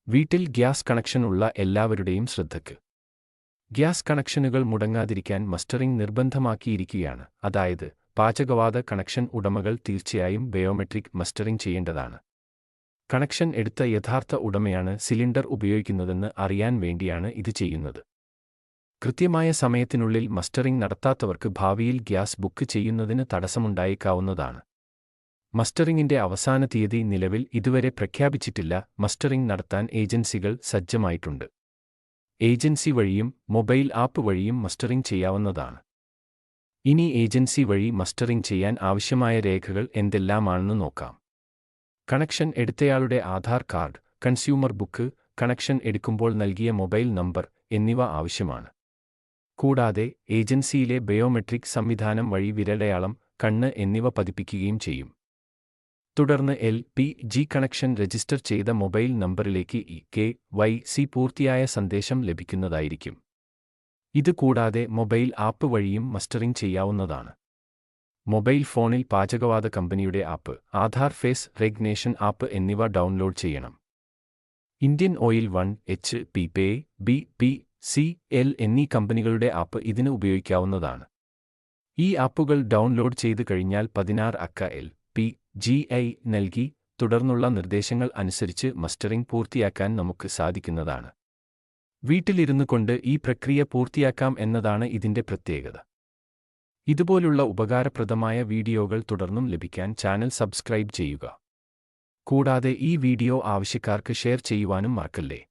വീട്ടിൽ gas connection ഉള്ള എല്ലാവരുടെയും ശ്രദ്ധയ്ക്ക്. ഗ്യാസ് കണക്ഷനുകൾ മുടങ്ങാതിരിക്കാൻ മസ്റ്ററിംഗ് നിർബന്ധമാക്കിയിരിക്കുകയാണ്. അതായത്, പാചകവാത കണക്ഷൻ ഉടമകൾ തീർച്ചയായും ബയോമെട്രിക് മസ്റ്ററിംഗ് ചെയ്യേണ്ടതാണ്. കണക്ഷൻ എടുത്ത യഥാർത്ഥ ഉടമയാണ് സിലിണ്ടർ ഉപയോഗിക്കുന്നതെന്ന് അറിയാൻ വേണ്ടിയാണ് ഇത് ചെയ്യുന്നത്. കൃത്യമായ സമയത്തിനുള്ളിൽ മസ്റ്ററിംഗ് നടത്താത്തവർക്ക് ഭാവിയിൽ ഗ്യാസ് ബുക്ക് ചെയ്യുന്നതിന് തടസ്സമുണ്ടായേക്കാവുന്നതാണ്. മസ്റ്ററിംഗിന്റെ അവസാന തീയതി നിലവിൽ ഇതുവരെ പ്രഖ്യാപിച്ചിട്ടില്ല. മസ്റ്ററിംഗ് നടത്താൻ ഏജൻസികൾ സജ്ജമായിട്ടുണ്ട്. ഏജൻസി വഴിയും മൊബൈൽ ആപ്പ് വഴിയും മസ്റ്ററിംഗ് ചെയ്യാവുന്നതാണ്. ഇനി ഏജൻസി വഴി മസ്റ്ററിംഗ് ചെയ്യാൻ ആവശ്യമായ രേഖകൾ എന്തെല്ലാമാണെന്ന് നോക്കാം. കണക്ഷൻ എടുത്തയാളുടെ Aadhaar card, consumer book, connection എടുക്കുമ്പോൾ നൽകിയ മൊബൈൽ നമ്പർ എന്നിവ ആവശ്യമാണ്. കൂടാതെ ഏജൻസിയിലെ ബയോമെട്രിക് സംവിധാനം വഴി വിരലടയാളം, കണ്ണ് എന്നിവ പതിപ്പിക്കുകയും ചെയ്യും. തുടർന്ന് LPG കണക്ഷൻ രജിസ്റ്റർ ചെയ്ത മൊബൈൽ നമ്പറിലേക്ക് KYC പൂർത്തിയായ സന്ദേശം ലഭിക്കുന്നതായിരിക്കും. ഇത് കൂടാതെ മൊബൈൽ ആപ്പ് വഴിയും മസ്റ്ററിംഗ് ചെയ്യാവുന്നതാണ്. മൊബൈൽ ഫോണിൽ പാചകവാത കമ്പനിയുടെ app, Aadhaar face recognition app എന്നിവ ഡൗൺലോഡ് ചെയ്യണം. ഇന്ത്യൻ ഓയിൽ 1, HP, BPCL എന്നീ കമ്പനികളുടെ ആപ്പ് ഇതിന് ഉപയോഗിക്കാവുന്നതാണ്. ഈ ആപ്പുകൾ ഡൗൺലോഡ് ചെയ്ത് കഴിഞ്ഞാൽ 16 അക്ക LPGI നൽകി തുടർന്നുള്ള നിർദ്ദേശങ്ങൾ അനുസരിച്ച് മസ്റ്ററിംഗ് പൂർത്തിയാക്കാൻ നമുക്ക് സാധിക്കുന്നതാണ്. വീട്ടിലിരുന്നു കൊണ്ട് ഈ പ്രക്രിയ പൂർത്തിയാക്കാം എന്നതാണ് ഇതിന്റെ പ്രത്യേകത. ഇതുപോലുള്ള ഉപകാരപ്രദമായ വീഡിയോകൾ തുടർന്നും ലഭിക്കാൻ ചാനൽ സബ്സ്ക്രൈബ് ചെയ്യുക. കൂടാതെ ഈ വീഡിയോ ആവശ്യക്കാർക്ക് ഷെയർ ചെയ്യുവാനും മറക്കല്ലേ.